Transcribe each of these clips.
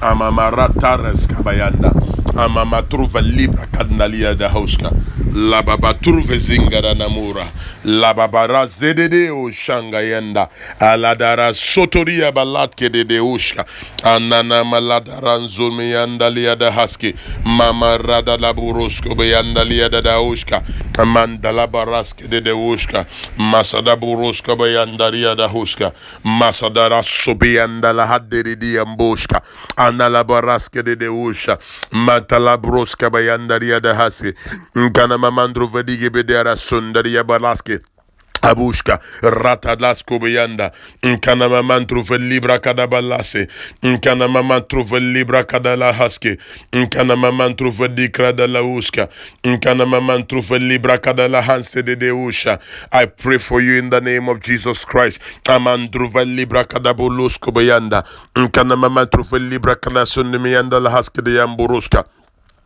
Amamaratares kabayanda. Amamatruva libra kandalia da hauska. La baba truve zingara namura. La babara zedede o shangayenda. Aladara sotoria balatke de ushka. Anana maladara nzumiyanda lia da haski. Mama rada laburusko beyanda lia da ushka. Mandala baraske de ushka. Masada buruska beyanda lia da huska. Masadara sobiyanda la hadderi di ambushka. Anala baraske de usha. Matala bruska beyanda lia da hasi. Kana mamandru vedige bedera sundaria balaske. Abushka ratadasko beyanda nkana maman trouve libra kadabalase nkana maman trouve libra kadala haske nkana maman trouve dikra de la uska nkana maman trouve libra kadala hanse de deusha. I pray for you in the name of Jesus Christ. Aman trouve libra kadabulusko beyanda nkana maman trouve libra kadasunde meyanda la haske de yamburuska.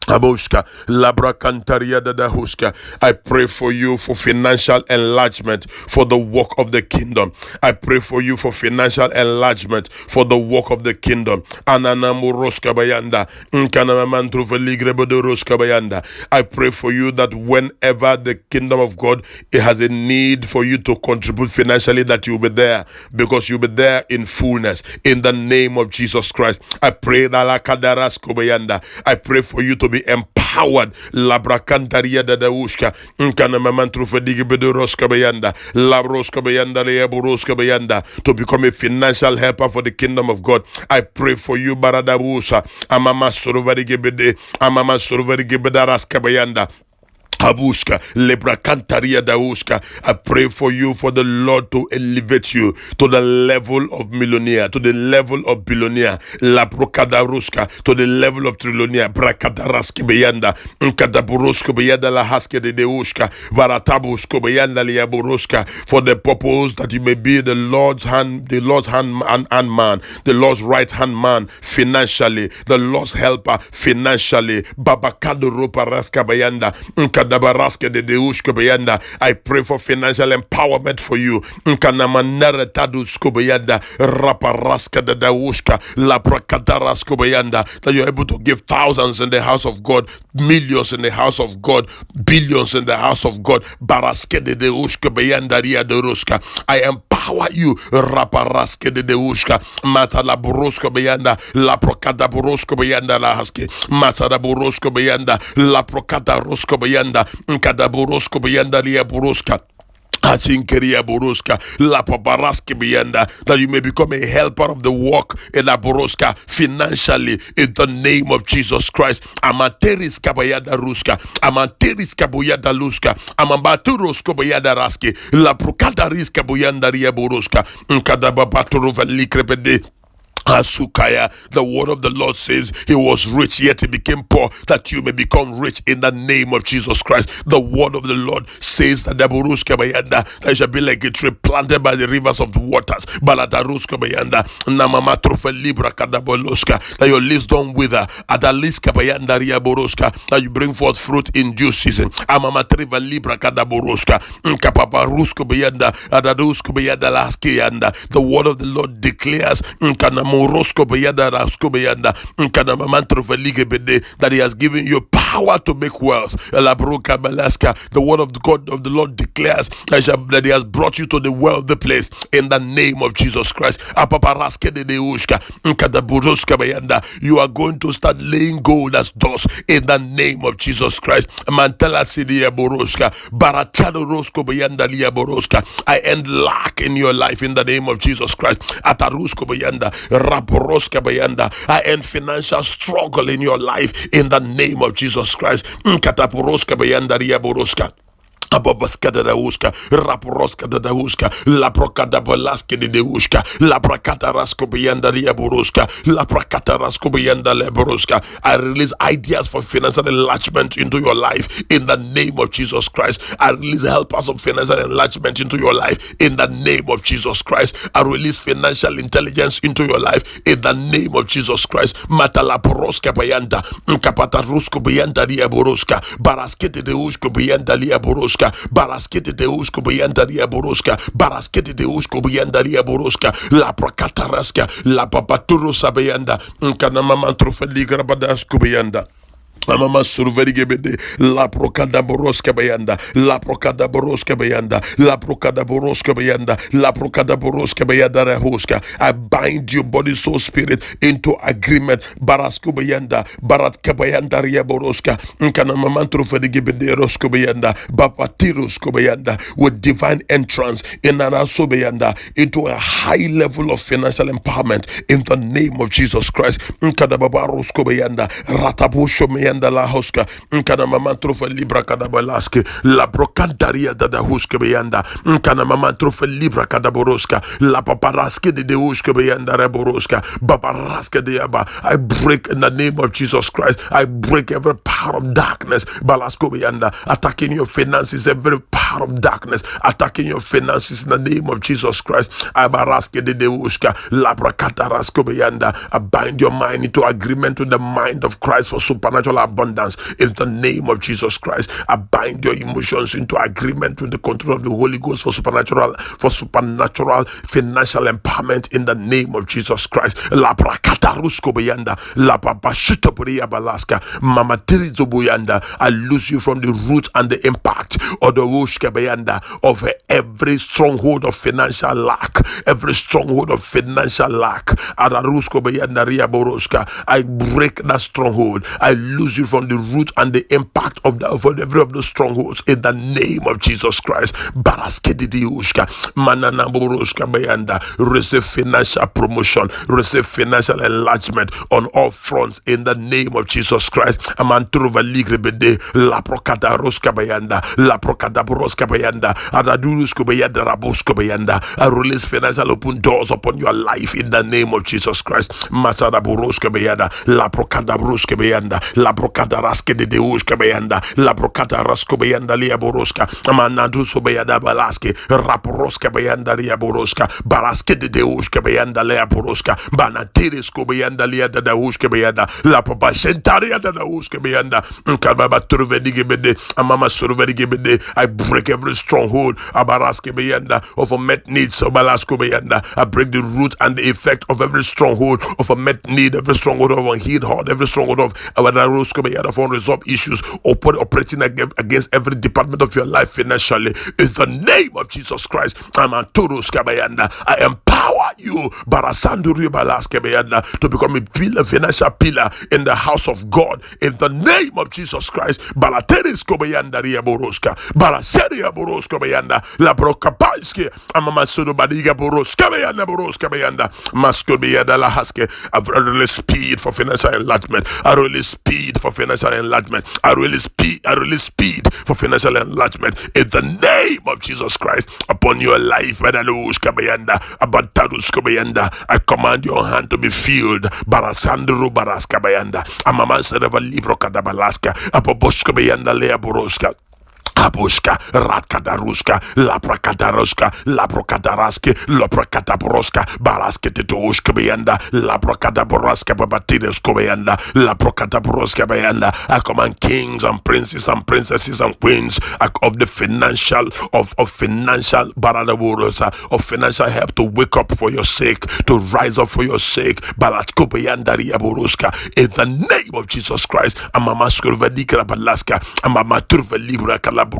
Abushka, Labra Cantaria da Huska. I pray for you for financial enlargement for the work of the kingdom. I pray for you for financial enlargement for the work of the kingdom. Ananamuroska Bayanda. Nkanamamantruveligrebodoroska Bayanda. I pray for you that whenever the kingdom of God it has a need for you to contribute financially, that you'll be there because you'll be there in fullness. In the name of Jesus Christ. I pray that Lakadarasko Bayanda. I pray for you to be empowered. Labrakantaria da daushka. Nkana mamantru fedigi bedoroska bayanda. Labroska bayanda leaburoska bayanda. To become a financial helper for the kingdom of God. I pray for you, Baradabusa. Amama survarigi bede. Amama survarigi bedaraska bayanda. Abushka, Lebra Cantaria Daushka. I pray for you for the Lord to elevate you to the level of millionaire, to the level of billionaire, La Brocadaruska, to the level of trillionaire, Bracadaraski Beyanda, Nkadaburusko Beyanda La Haske de Deushka, Varatabusko Beyanda Liaburuska, for the purpose that you may be the Lord's hand man, the Lord's right hand man financially, the Lord's helper financially, Babakado Rupa Raska Beyanda, I pray for financial empowerment for you. That you're able to give thousands in the house of God, millions in the house of God, billions in the house of God. I empower you. Raparaske de Deushka, Matala Burusko Beyanda, La Procada Burusko Beyanda La Haske, Masada Burusko Beyanda, La Procada Rusko Beyanda, Nkadaburusko Beyanda Lia Buruska. Atinkeria Buruska, La Paparaski Beyanda, that you may become a helper of the work in La Buruska financially in the name of Jesus Christ. Amateris Kabayada Ruska, Amateris Kabuyada Luska, Amambaturos Kobayada Raski, La Procadaris Kabuyanda Ria Buruska, Nkadababaturu Valikrebede. Asukaya, the word of the Lord says he was rich, yet he became poor, that you may become rich in the name of Jesus Christ. The word of the Lord says that the Buruska Bayanda, that shall be like a tree planted by the rivers of the waters. Baladaruska Bayanda, Namamatrofe Libra Kadaboloska, that your leaves don't wither. Adaliska Bayanda Ria Boroska, that you bring forth fruit in due season. Amamatriva Libra Kadaboroska, Nkapaparusko Bayanda, Adadusko Bayanda Laskianda. The word of the Lord declares, that he has given you power to make wealth. The word of the God of the Lord declares that he has brought you to the wealthy place in the name of Jesus Christ. You are going to start laying gold as dust in the name of Jesus Christ. I end lack in your life in the name of Jesus Christ. I end financial struggle in your life in the name of Jesus Christ. Ababaskada da uska, raporoska da uska, la procada balaske de uska, la bracata rasco beyanda liaburuska, la bracata rasco beyanda leburuska. I release ideas for financial enlargement into your life in the name of Jesus Christ. I release helpers of financial enlargement into your life in the name of Jesus Christ. I release financial intelligence into your life in the name of Jesus Christ. Matala poroska beyanda, nkapata rusko beyanda liaburuska, baraskete de usko beyanda liaburuska. boroska, baraskete de usko beyandaria boroska, baraskete de usko beyandaria boroska, la prakataraska, la papaturo sabeyanda, nkana mama trofeli grabadasko beyanda. Mama surverige bede la procada boroska bayanda, la procada boroska bayanda, la procada boroska bayanda, la procada boroska bayanda rehoska. I bind your body, soul, spirit into agreement. Barasko bayanda, barat kabayanda ria boroska. Nkana mamantro verige bede rosko bayanda, bapatirosko bayanda with divine entrance in anaso bayanda into a high level of financial empowerment in the name of Jesus Christ. Nkada babarosko bayanda, ratabusho mayanda la hoska nkana mama trofa libra kada balaske la brocantaria da huska beyanda nkana mama trofa libra kada boroska la paparaske de huska beyanda reboroska babaraske de yaba. I break in the name of Jesus Christ. I break every power of darkness balasko beyanda attacking your finances, every power of darkness attacking your finances in the name of Jesus Christ. I baraske de huska la bracatarasko beyanda. I bind your mind into agreement with the mind of Christ for supernatural abundance in the name of Jesus Christ. I bind your emotions into agreement with the control of the Holy Ghost for supernatural financial empowerment in the name of Jesus Christ. La prakata rusko beyanda, la babashita buriya balaska, mama tirizo buyanda. I lose you from the root and the impact of the wushka beyanda of every stronghold of financial lack, every stronghold of financial lack. Ararusko beyanda ria boroska. I break that stronghold. I lose you from the root and the impact of every of the strongholds in the name of Jesus Christ. Baraskedidioshka, manana boroshka bayanda. Receive financial promotion, receive financial enlargement on all fronts in the name of Jesus Christ. Amantruva ligrebede, la procada roska bayanda, la procada boroska bayanda, adadurusko bayanda rabosko bayanda. I release financial open doors upon your life in the name of Jesus Christ. Masada boroska bayanda, la procada broska bayanda, la brocada raske de deushka bayanda, la brocada rasko bayanda lia boroska, amanadu so bayanda balaske, raporoska bayanda lia boroska, baraske de deushka bayanda lia boroska, banatirisko bayanda lia da deushka bayanda, la papa shentaria da deushka bayanda, kababa turvedige bede, amama survedige bede. I break every stronghold abaraske bayanda of a met needs so balasko bayanda. I break the root and the effect of every stronghold of a met need, every stronghold of a healed heart, every stronghold of of unresolved issues operating against every department of your life financially. In the name of Jesus Christ, I'm Anturus Kabayanda. I empower you Barasanduri Balaskabayanda to become a pillar, financial pillar in the house of God. In the name of Jesus Christ, Balateris Kobayanda Riaboroska, Balaseria Boroska Bayanda, La Brokapaski, Amamasudo Badiga Boroska Bayanda Boroska Bayanda, Mascobiada Lahaske. I've released speed for financial enlargement. I release speed for financial enlargement. I release speed for financial enlargement in the name of Jesus Christ upon your life. I command your hand to be filled. Barasandro Baraskabayanda. Amamansa Libro Kadabalaska. Apoboskabayanda Lea Boroska. Abushka, Ratkadaruska, Laprakadaruska, Laprokadaraski, Loprakadabroska, Barasketitushka Bayanda, Laprakadabroska, Babatides Kobayanda, Laprokadabroska Bayanda. I command kings and princes and princesses and queens of the financial baradaburosa, of financial help to wake up for your sake, to rise up for your sake. Balatko Bayanda Riaburuska, in the name of Jesus Christ. Amamaskur Vadikra Balaska, Amamatur Libra Calab. I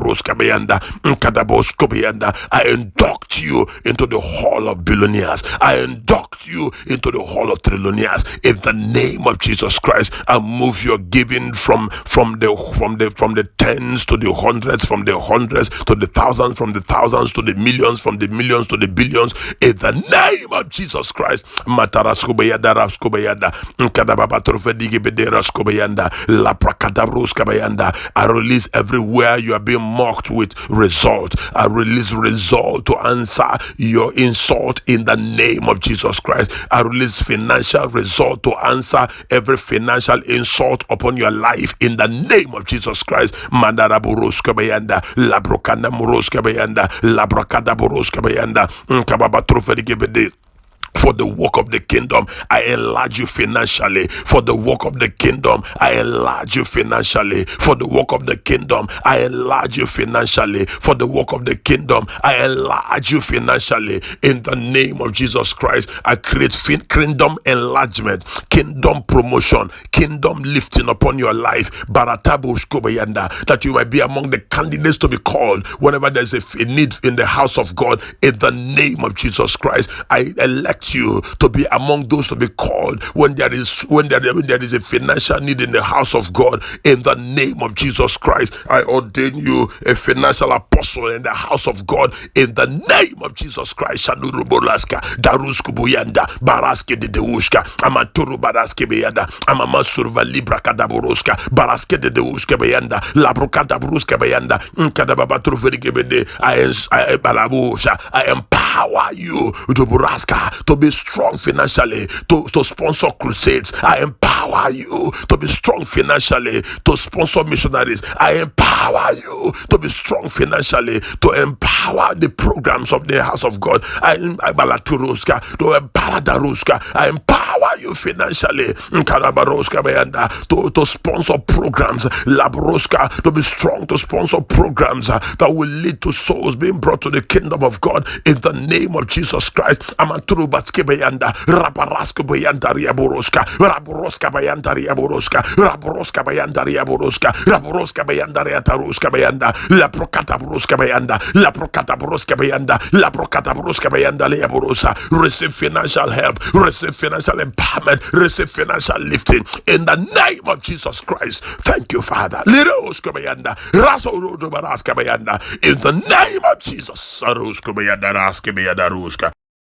induct you into the hall of billionaires. I induct you into the hall of trillionaires. In the name of Jesus Christ, I move your giving from the tens to the hundreds, from the hundreds to the thousands, from the thousands to the millions, from the millions to the billions. In the name of Jesus Christ, Mataraskobayada Raskobayada, Nkadababatrofedigebedera Skobayanda, Laprakadaruskabayanda. I release everywhere you are being mocked with result. I release result to answer your insult in the name of Jesus Christ. I release financial result to answer every financial insult upon your life in the name of Jesus Christ. Mandaraburuska bayanda, Labrokanda Muruska bayanda, Labrokada Buruska bayanda, Kababa Trufedi. For the work of the kingdom, I enlarge you financially. For the work of the kingdom, I enlarge you financially. For the work of the kingdom, I enlarge you financially. For the work of the kingdom, I enlarge you financially. In the name of Jesus Christ, I create kingdom enlargement, kingdom promotion, kingdom lifting upon your life. Baratabu Shkobayanda, that you might be among the candidates to be called whenever there's a need in the house of God. In the name of Jesus Christ, I elect you to be among those to be called when there is a financial need in the house of God. In the name of Jesus Christ, I ordain you a financial apostle in the house of God. In the name of Jesus Christ, Shadurubolaska, Daruskubuyanda, Baraske de Deushka, Amaturu Baraske Beyanda, Amamansurva Libra Kadaboroska, Baraske de Deushka Beyanda, Labrokada Bruska Beyanda, Nkadababatru Verikebede, I Balabusha, I empower you to Buraska to be strong financially, to sponsor crusades. I empower you to be strong financially, to sponsor missionaries. I empower you to be strong financially, to empower the programs of the house of God. I Balaturuska, to empower Daruska. I empower you financially, to sponsor programs, Labroska, to be strong to sponsor programs that will lead to souls being brought to the kingdom of God. In the name of Jesus Christ, Amanturu Batskebeyanda, Rabarasko Bayanda Riaboroska, Raboroska Bayanda Riaboroska, Raboroska Bayanda Riaboroska, Raboroska Bayanda Riataruska Bayanda, La Procata Bruska Bayanda, La Procata Bruska Bayanda, La Procata Bruska Bayanda Liaborosa. Receive financial help, receive financial empowerment, receive financial lifting in the name of Jesus Christ. Thank you, Father. Liroska Bayanda, Raso Baraska Bayanda, in the name of Jesus. Saruska Bayanda Raska Bayanda Ruska,